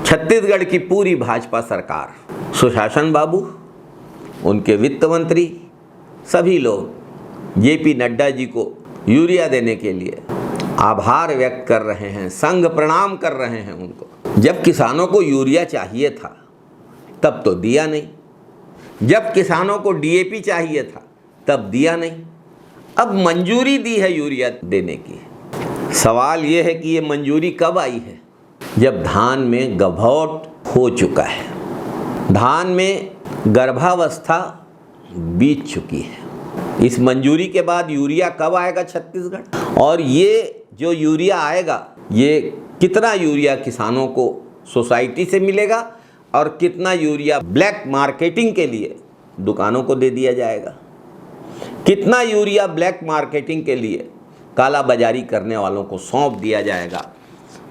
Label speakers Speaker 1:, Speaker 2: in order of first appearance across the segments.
Speaker 1: छत्तीसगढ़ की पूरी भाजपा सरकार, सुशासन बाबू, उनके वित्त मंत्री, सभी लोग जेपी नड्डा जी को यूरिया देने के लिए आभार व्यक्त कर रहे हैं, संघ प्रणाम कर रहे हैं उनको। जब किसानों को यूरिया चाहिए था तब तो दिया नहीं, जब किसानों को डीएपी चाहिए था तब दिया नहीं, अब मंजूरी दी है यूरिया देने की। सवाल ये है कि ये मंजूरी कब आई है? जब धान में गभौट हो चुका है, धान में गर्भावस्था बीत चुकी है। इस मंजूरी के बाद यूरिया कब आएगा छत्तीसगढ़? और ये जो यूरिया आएगा, ये कितना यूरिया किसानों को सोसाइटी से मिलेगा और कितना यूरिया ब्लैक मार्केटिंग के लिए दुकानों को दे दिया जाएगा? कितना यूरिया ब्लैक मार्केटिंग के लिए काला बाजारी करने वालों को सौंप दिया जाएगा?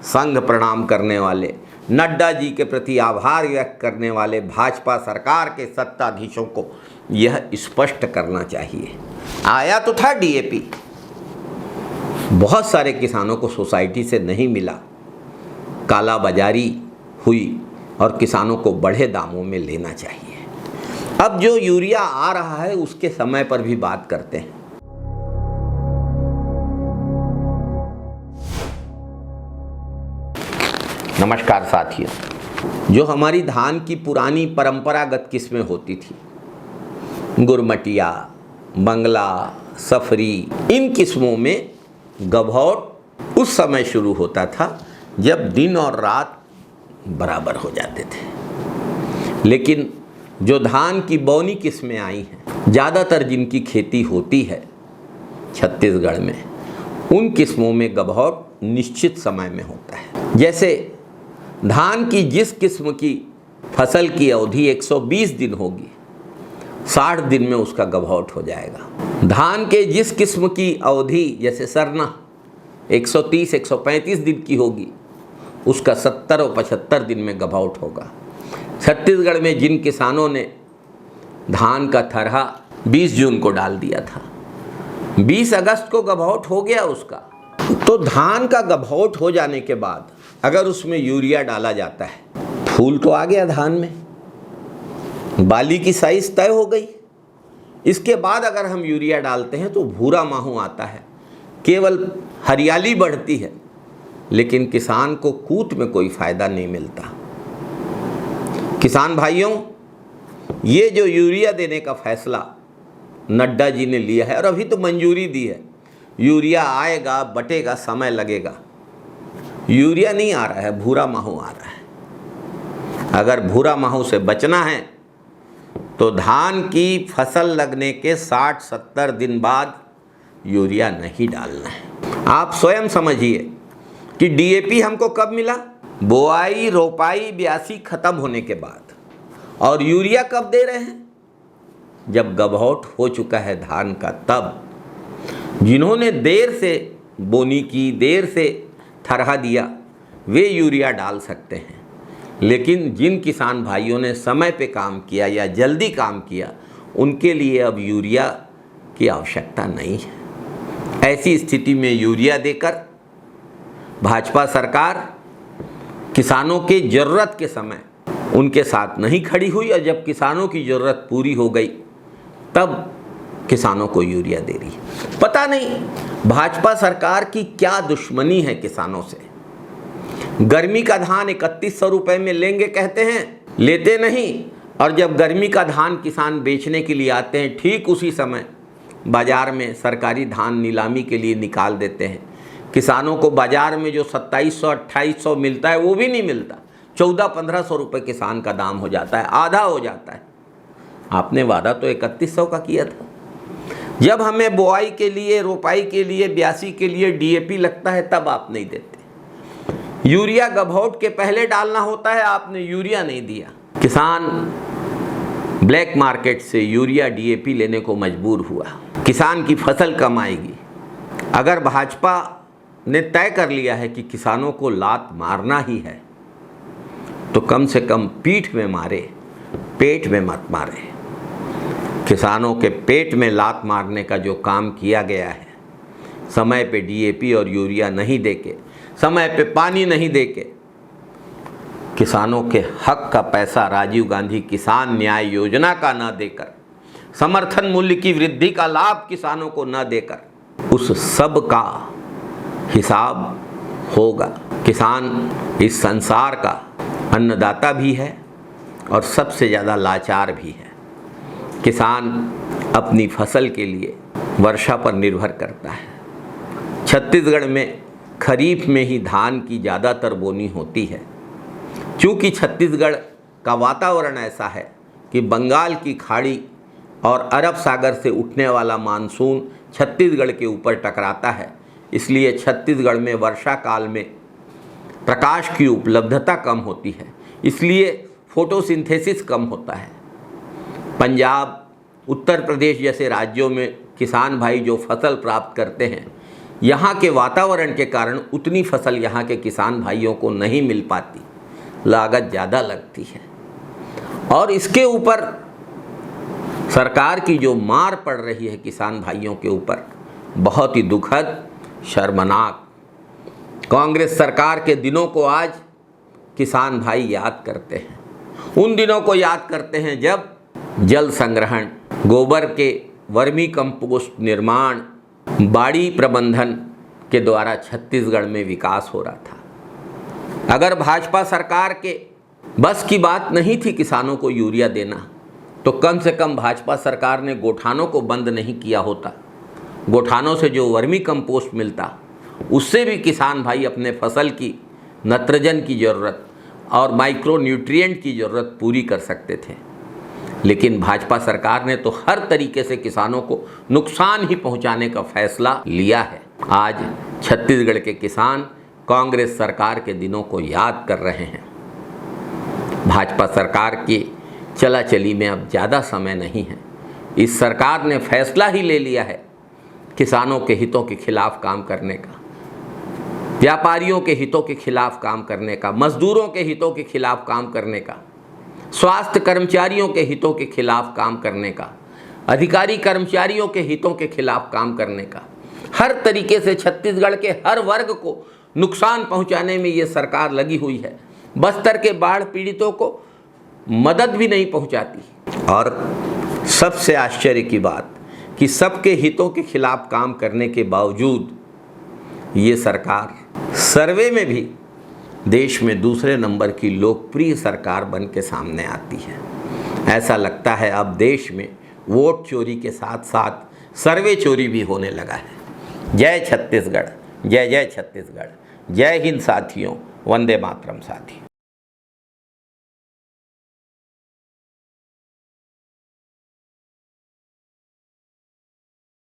Speaker 1: संघ प्रणाम करने वाले, नड्डा जी के प्रति आभार व्यक्त करने वाले भाजपा सरकार के सत्ताधीशों को यह स्पष्ट करना चाहिए। आया तो था डीएपी, बहुत सारे किसानों को सोसाइटी से नहीं मिला, काला बाजारी हुई और किसानों को बढ़े दामों में लेना चाहिए। अब जो यूरिया आ रहा है उसके समय पर भी बात करते हैं। नमस्कार साथियों, जो हमारी धान की पुरानी परंपरागत किस्में होती थी, गुरमटिया, बंगला, सफरी, इन किस्मों में गभौट उस समय शुरू होता था जब दिन और रात बराबर हो जाते थे। लेकिन जो धान की बौनी किस्में आई हैं, ज़्यादातर जिनकी खेती होती है छत्तीसगढ़ में, उन किस्मों में गभौट निश्चित समय में होता है। जैसे धान की जिस किस्म की फसल की अवधि 120 दिन होगी, 60 दिन में उसका गभौट हो जाएगा। धान के जिस किस्म की अवधि जैसे सरना 130-135 दिन की होगी, उसका 70 और 75 दिन में गभौट होगा। छत्तीसगढ़ में जिन किसानों ने धान का थरहा 20 जून को डाल दिया था, 20 अगस्त को गभौट हो गया उसका। तो धान का गभौट हो जाने के बाद अगर उसमें यूरिया डाला जाता है, फूल तो आ गया धान में, बाली की साइज तय हो गई। इसके बाद अगर हम यूरिया डालते हैं तो भूरा माहू आता है, केवल हरियाली बढ़ती है, लेकिन किसान को कूट में कोई फायदा नहीं मिलता। किसान भाइयों, ये जो यूरिया देने का फैसला नड्डा जी ने लिया है और अभी तो मंजूरी दी है, यूरिया आएगा, बटेगा, समय लगेगा। यूरिया नहीं आ रहा है, भूरा माहू आ रहा है। अगर भूरा माहू से बचना है तो धान की फसल लगने के 60-70 दिन बाद यूरिया नहीं डालना है। आप स्वयं समझिए कि डीएपी हमको कब मिला? बोआई, रोपाई, ब्यासी खत्म होने के बाद। और यूरिया कब दे रहे हैं? जब गभौट हो चुका है धान का तब। जिन्होंने देर से बोनी की, देर से थरहा दिया, वे यूरिया डाल सकते हैं। लेकिन जिन किसान भाइयों ने समय पे काम किया या जल्दी काम किया, उनके लिए अब यूरिया की आवश्यकता नहीं है। ऐसी स्थिति में यूरिया देकर भाजपा सरकार किसानों के ज़रूरत के समय उनके साथ नहीं खड़ी हुई, और जब किसानों की ज़रूरत पूरी हो गई तब किसानों को यूरिया दे रही है। पता नहीं भाजपा सरकार की क्या दुश्मनी है किसानों से। गर्मी का धान 3100 रुपये में लेंगे कहते हैं, लेते नहीं, और जब गर्मी का धान किसान बेचने के लिए आते हैं, ठीक उसी समय बाज़ार में सरकारी धान नीलामी के लिए निकाल देते हैं। किसानों को बाज़ार में जो 2700-2800 मिलता है वो भी नहीं मिलता, 1400-1500 रुपये किसान का दाम हो जाता है, आधा हो जाता है। आपने वादा तो 3100 का किया था। जब हमें बुआई के लिए, रोपाई के लिए, ब्यासी के लिए डीएपी लगता है तब आप नहीं देते। यूरिया गभौट के पहले डालना होता है, आपने यूरिया नहीं दिया। किसान ब्लैक मार्केट से यूरिया, डीएपी लेने को मजबूर हुआ। किसान की फसल कम आएगी। अगर भाजपा ने तय कर लिया है कि किसानों को लात मारना ही है, तो कम से कम पीठ में मारे, पेट में मत मारे। किसानों के पेट में लात मारने का जो काम किया गया है, समय पे डीएपी और यूरिया नहीं देके, समय पे पानी नहीं देके, किसानों के हक का पैसा राजीव गांधी किसान न्याय योजना का न देकर, समर्थन मूल्य की वृद्धि का लाभ किसानों को न देकर, उस सब का हिसाब होगा। किसान इस संसार का अन्नदाता भी है और सबसे ज़्यादा लाचार भी है। किसान अपनी फसल के लिए वर्षा पर निर्भर करता है। छत्तीसगढ़ में खरीफ में ही धान की ज़्यादातर बोनी होती है। चूँकि छत्तीसगढ़ का वातावरण ऐसा है कि बंगाल की खाड़ी और अरब सागर से उठने वाला मानसून छत्तीसगढ़ के ऊपर टकराता है, इसलिए छत्तीसगढ़ में वर्षा काल में प्रकाश की उपलब्धता कम होती है, इसलिए फोटोसिंथेसिस कम होता है। पंजाब, उत्तर प्रदेश जैसे राज्यों में किसान भाई जो फसल प्राप्त करते हैं, यहाँ के वातावरण के कारण उतनी फसल यहाँ के किसान भाइयों को नहीं मिल पाती, लागत ज़्यादा लगती है और इसके ऊपर सरकार की जो मार पड़ रही है किसान भाइयों के ऊपर, बहुत ही दुखद, शर्मनाक। कांग्रेस सरकार के दिनों को आज किसान भाई याद करते हैं। उन दिनों को याद करते हैं जब जल संग्रहण, गोबर के वर्मी कंपोस्ट निर्माण, बाड़ी प्रबंधन के द्वारा छत्तीसगढ़ में विकास हो रहा था। अगर भाजपा सरकार के बस की बात नहीं थी किसानों को यूरिया देना, तो कम से कम भाजपा सरकार ने गोठानों को बंद नहीं किया होता। गोठानों से जो वर्मी कंपोस्ट मिलता, उससे भी किसान भाई अपने फसल की नत्रजन की ज़रूरत और माइक्रो न्यूट्रिएंट की ज़रूरत पूरी कर सकते थे। लेकिन भाजपा सरकार ने तो हर तरीके से किसानों को नुकसान ही पहुंचाने का फैसला लिया है। आज छत्तीसगढ़ के किसान कांग्रेस सरकार के दिनों को याद कर रहे हैं। भाजपा सरकार की चलाचली में अब ज़्यादा समय नहीं है। इस सरकार ने फैसला ही ले लिया है किसानों के हितों के खिलाफ काम करने का, व्यापारियों के हितों के खिलाफ काम करने का, मजदूरों के हितों के खिलाफ काम करने का, स्वास्थ्य कर्मचारियों के हितों के खिलाफ काम करने का, अधिकारी कर्मचारियों के हितों के खिलाफ काम करने का। हर तरीके से छत्तीसगढ़ के हर वर्ग को नुकसान पहुंचाने में ये सरकार लगी हुई है। बस्तर के बाढ़ पीड़ितों को मदद भी नहीं पहुंचाती। और सबसे आश्चर्य की बात कि सबके हितों के खिलाफ काम करने के बावजूद ये सरकार सर्वे में भी देश में दूसरे नंबर की लोकप्रिय सरकार बन के सामने आती है। ऐसा लगता है अब देश में वोट चोरी के साथ साथ सर्वे चोरी भी होने लगा है। जय छत्तीसगढ़, जय जय छत्तीसगढ़, जय हिंद साथियों, वंदे मातरम साथियों।